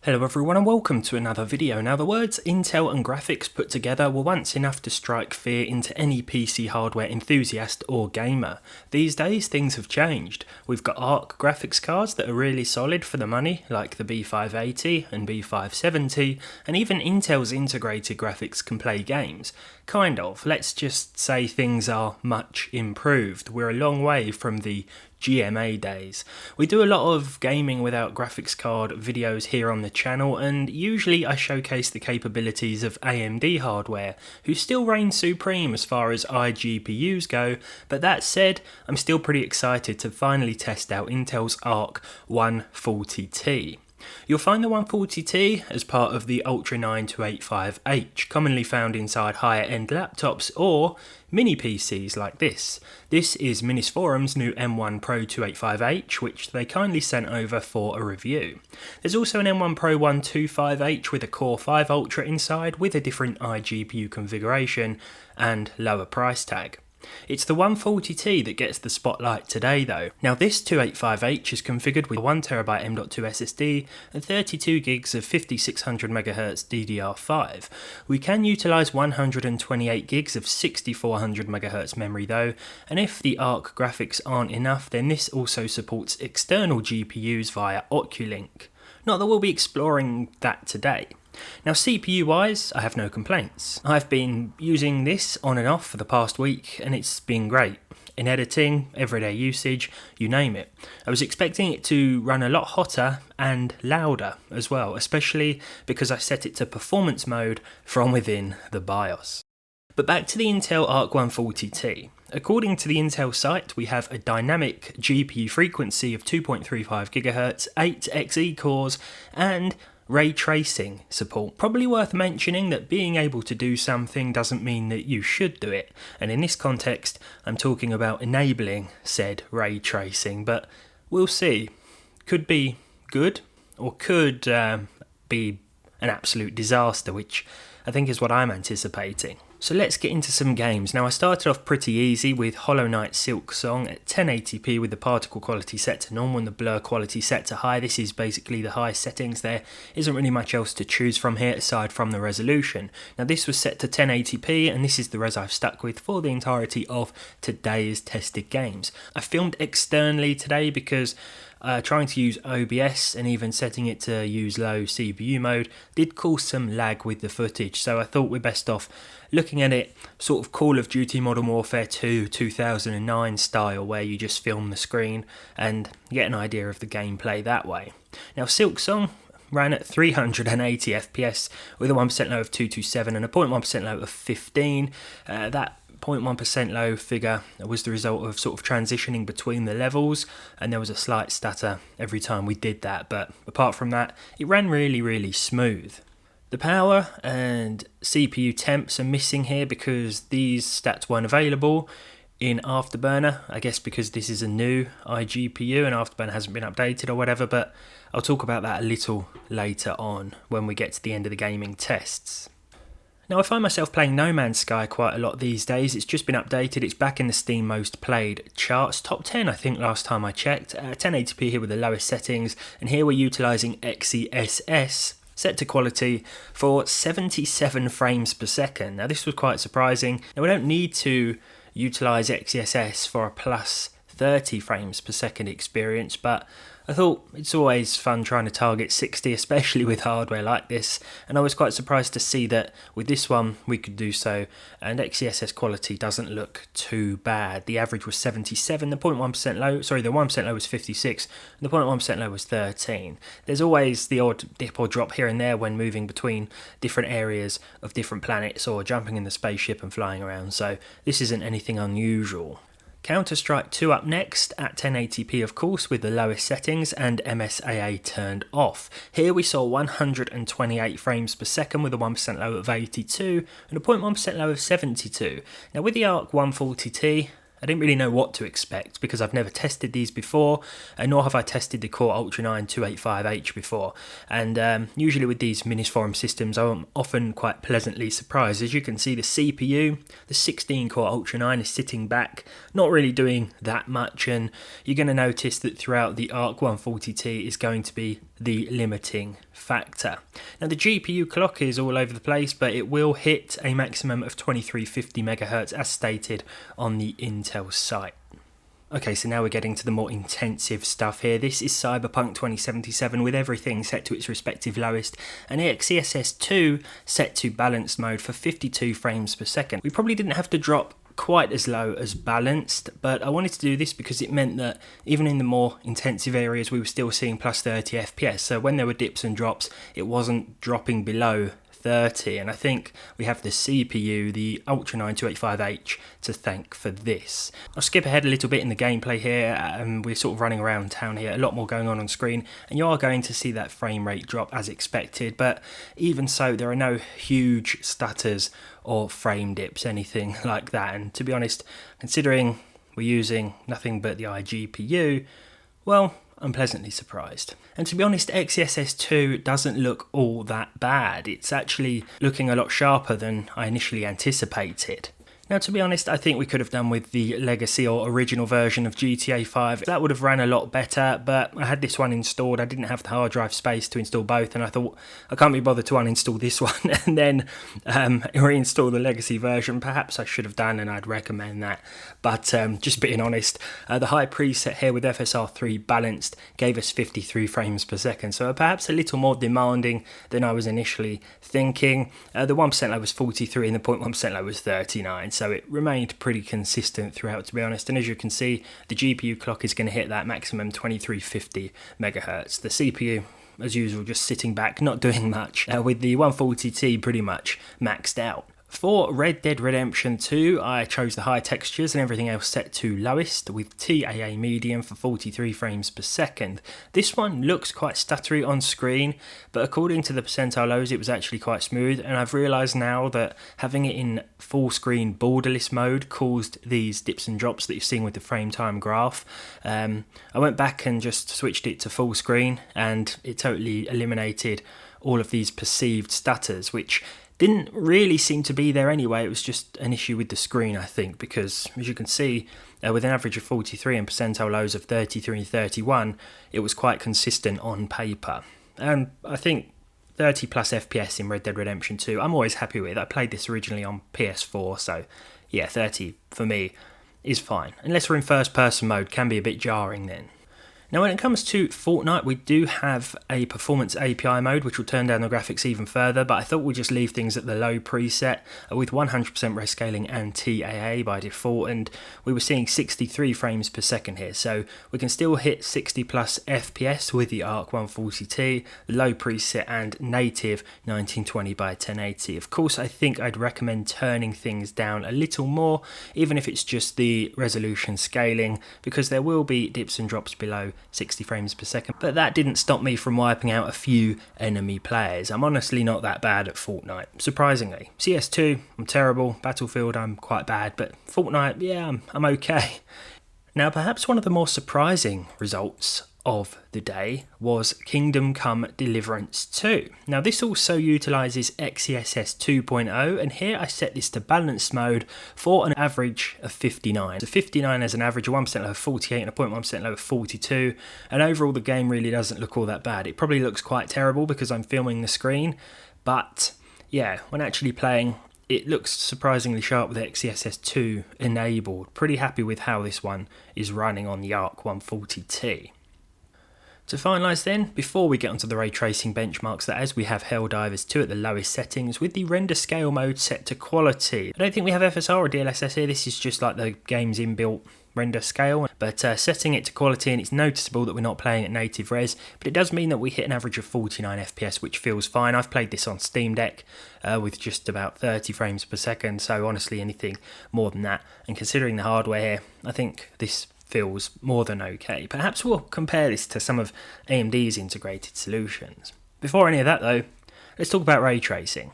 Hello everyone and welcome to another video. Now the words Intel and graphics put together were once enough to strike fear into any PC hardware enthusiast or gamer. These days things have changed. We've got ARC graphics cards that are really solid for the money, like the B580 and B570, and even Intel's integrated graphics can play games. Kind of. Let's just say things are much improved. We're a long way from the GMA days. We do a lot of gaming without graphics card videos here on the channel, and usually I showcase the capabilities of AMD hardware, who still reign supreme as far as iGPUs go, but that said, I'm still pretty excited to finally test out Intel's Arc 140T. You'll find the 140T as part of the Ultra 9285H, commonly found inside higher end laptops or mini PCs like this. This is Minisforum's new M1 Pro 285H, which they kindly sent over for a review. There's also an M1 Pro 125H with a Core 5 Ultra inside with a different iGPU configuration and lower price tag. It's the 140T that gets the spotlight today though. Now this 285H is configured with a 1TB M.2 SSD and 32GB of 5600MHz DDR5. We can utilise 128GB of 6400MHz memory though, and if the ARC graphics aren't enough, then this also supports external GPUs via Oculink. Not that we'll be exploring that today. Now CPU wise, I have no complaints. I've been using this on and off for the past week and it's been great. In editing, everyday usage, you name it. I was expecting it to run a lot hotter and louder as well, especially because I set it to performance mode from within the BIOS. But back to the Intel Arc 140T. According to the Intel site, we have a dynamic GPU frequency of 2.35 GHz, 8 Xe cores, and ray tracing support. Probably worth mentioning that being able to do something doesn't mean that you should do it, and in this context I'm talking about enabling said ray tracing, but we'll see. Could be good or could be an absolute disaster, which I think is what I'm anticipating. So let's get into some games. Now I started off pretty easy with Hollow Knight Silksong at 1080p with the particle quality set to normal and the blur quality set to high. This is basically the high settings. There isn't really much else to choose from here aside from the resolution. Now this was set to 1080p and this is the res I've stuck with for the entirety of today's tested games. I filmed externally today because trying to use OBS and even setting it to use low CPU mode did cause some lag with the footage, so I thought we're best off looking at it sort of Call of Duty Modern Warfare 2 2009 style, where you just film the screen and get an idea of the gameplay that way. Now Silksong ran at 380 FPS with a 1% low of 227 and a 0.1% low of 15. That 0.1% low figure was the result of sort of transitioning between the levels, and there was a slight stutter every time we did that, but apart from that it ran really smooth. The power and CPU temps are missing here because these stats weren't available in Afterburner, I guess because this is a new iGPU and Afterburner hasn't been updated or whatever, but I'll talk about that a little later on when we get to the end of the gaming tests. Now I find myself playing No Man's Sky quite a lot these days. It's just been updated, it's back in the Steam most played charts, top 10 I think last time I checked, 1080p here with the lowest settings, and here we're utilising XeSS set to quality for 77 frames per second. Now this was quite surprising. Now we don't need to utilise XeSS for a plus 30 frames per second experience, but I thought it's always fun trying to target 60, especially with hardware like this, and I was quite surprised to see that with this one we could do so, and XeSS quality doesn't look too bad. The average was 77, the 0.1% low, sorry, the 1% low was 56, and the 0.1% low was 13. There's always the odd dip or drop here and there when moving between different areas of different planets or jumping in the spaceship and flying around, so this isn't anything unusual. Counter-Strike 2 up next at 1080p of course with the lowest settings and MSAA turned off. Here we saw 128 frames per second with a 1% low of 82 and a 0.1% low of 72. Now with the Arc 140T, I didn't really know what to expect because I've never tested these before, and nor have I tested the Core Ultra 9285H before, and usually with these Minisforum systems I'm often quite pleasantly surprised. As you can see, the CPU, the 16 core Ultra 9 is sitting back, not really doing that much, and you're going to notice that throughout the Arc 140T is going to be the limiting factor. Now the GPU clock is all over the place, but it will hit a maximum of 2350 MHz as stated on the Intel site. Okay, so now we're getting to the more intensive stuff here. This is Cyberpunk 2077 with everything set to its respective lowest, and XeSS 2 set to balanced mode for 52 frames per second. We probably didn't have to drop quite as low as balanced, but I wanted to do this because it meant that even in the more intensive areas we were still seeing plus 30 FPS, so when there were dips and drops it wasn't dropping below 30, and I think we have the CPU, the Ultra 9285H, to thank for this. I'll skip ahead a little bit in the gameplay here. We're sort of running around town here, a lot more going on screen, and you are going to see that frame rate drop as expected, but even so there are no huge stutters or frame dips, anything like that, and to be honest, considering we're using nothing but the iGPU, well, I'm pleasantly surprised. And to be honest, XeSS 2 doesn't look all that bad. It's actually looking a lot sharper than I initially anticipated. Now, to be honest, I think we could have done with the legacy or original version of GTA 5. That would have ran a lot better, but I had this one installed. I didn't have the hard drive space to install both, and I thought, I can't be bothered to uninstall this one and then reinstall the legacy version. Perhaps I should have done, and I'd recommend that. But just being honest, the high preset here with FSR3 balanced gave us 53 frames per second, so perhaps a little more demanding than I was initially thinking. The 1% low was 43 and the 0.1% low was 39. So it remained pretty consistent throughout, to be honest, and as you can see, the GPU clock is going to hit that maximum 2350 MHz. The CPU, as usual, just sitting back, not doing much, with the 140T pretty much maxed out. For Red Dead Redemption 2, I chose the high textures and everything else set to lowest, with TAA medium for 43 frames per second. This one looks quite stuttery on screen, but according to the percentile lows it was actually quite smooth, and I've realised now that having it in full screen borderless mode caused these dips and drops that you're seeing with the frame time graph. I went back and just switched it to full screen and it totally eliminated all of these perceived stutters, which didn't really seem to be there anyway. It was just an issue with the screen, I think, because as you can see, with an average of 43 and percentile lows of 33 and 31, it was quite consistent on paper. And I think 30 plus FPS in Red Dead Redemption 2, I'm always happy with. I played this originally on PS4, so yeah, 30 for me is fine. Unless we're in first person mode, can be a bit jarring then. Now when it comes to Fortnite, we do have a performance API mode which will turn down the graphics even further, but I thought we'd just leave things at the low preset with 100% res scaling and TAA by default, and we were seeing 63 frames per second here, so we can still hit 60 plus FPS with the ARC 140T, low preset and native 1920 by 1080. Of course, I think I'd recommend turning things down a little more, even if it's just the resolution scaling, because there will be dips and drops below 60 frames per second, but that didn't stop me from wiping out a few enemy players. I'm honestly not that bad at Fortnite, surprisingly. CS2, I'm terrible. Battlefield, I'm quite bad, but Fortnite, yeah, I'm okay. Now, perhaps one of the more surprising results of the day was Kingdom Come Deliverance 2. Now this also utilises XeSS 2.0, and here I set this to balanced mode for an average of 59. So 59 as an average, a 1% low of 48 and a 0.1% low of 42, and overall the game really doesn't look all that bad. It probably looks quite terrible because I'm filming the screen, but yeah, when actually playing, it looks surprisingly sharp with XeSS 2 enabled. Pretty happy with how this one is running on the ARC 140T. To finalise then, before we get onto the ray tracing benchmarks, that as we have Helldivers 2 at the lowest settings with the render scale mode set to quality. I don't think we have FSR or DLSS here, this is just like the game's inbuilt render scale, but setting it to quality, and it's noticeable that we're not playing at native res, but it does mean that we hit an average of 49 FPS, which feels fine. I've played this on Steam Deck with just about 30 frames per second, so honestly anything more than that, and considering the hardware here, I think this feels more than okay. Perhaps we'll compare this to some of AMD's integrated solutions. Before any of that though, let's talk about ray tracing.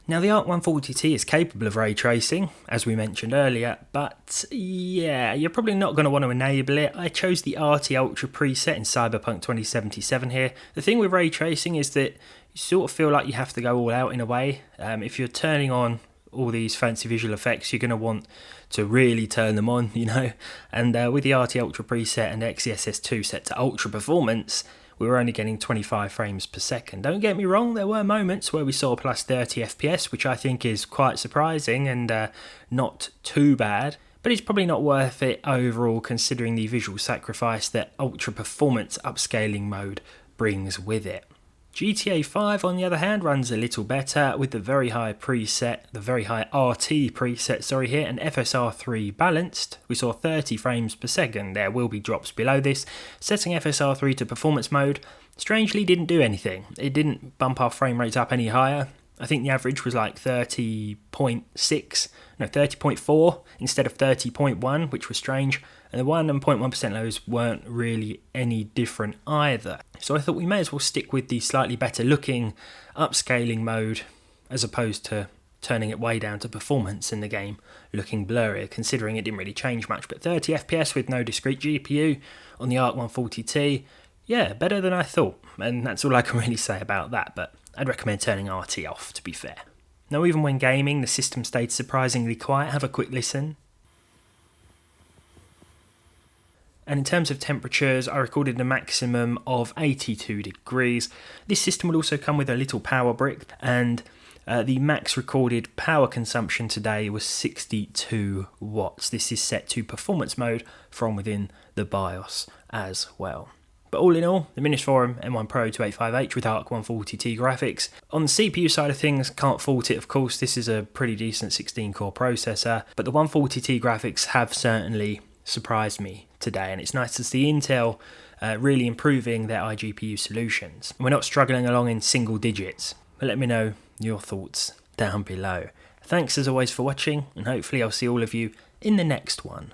Now the ARC 140T is capable of ray tracing, as we mentioned earlier, but yeah, you're probably not going to want to enable it. I chose the RT Ultra preset in Cyberpunk 2077 here. The thing with ray tracing is that you sort of feel like you have to go all out in a way. If you're turning on all these fancy visual effects, you're going to want to really turn them on, you know, and with the RT Ultra preset and XeSS 2 set to ultra performance, we were only getting 25 frames per second. Don't get me wrong, there were moments where we saw plus 30 FPS, which I think is quite surprising and not too bad. But it's probably not worth it overall considering the visual sacrifice that ultra performance upscaling mode brings with it. GTA 5 on the other hand runs a little better with the very high RT preset here, and FSR3 balanced. We saw 30 frames per second. There will be drops below this. Setting FSR3 to performance mode strangely didn't do anything. It didn't bump our frame rates up any higher. I think the average was like 30.4 instead of 30.1, which was strange, and the 1 and 0.1% lows weren't really any different either. So I thought we may as well stick with the slightly better looking upscaling mode as opposed to turning it way down to performance in the game looking blurrier, considering it didn't really change much. But 30 FPS with no discrete GPU on the ARC 140T, yeah, better than I thought, and that's all I can really say about that, but I'd recommend turning RT off, to be fair. Now, even when gaming, the system stayed surprisingly quiet. Have a quick listen. And in terms of temperatures, I recorded a maximum of 82 degrees. This system will also come with a little power brick, and the max recorded power consumption today was 62 watts. This is set to performance mode from within the BIOS as well. But all in all, the Minisforum M1 Pro 285H with ARC 140T graphics. On the CPU side of things, can't fault it of course, this is a pretty decent 16-core processor, but the 140T graphics have certainly surprised me today, and it's nice to see Intel really improving their iGPU solutions. We're not struggling along in single digits, but let me know your thoughts down below. Thanks as always for watching, and hopefully I'll see all of you in the next one.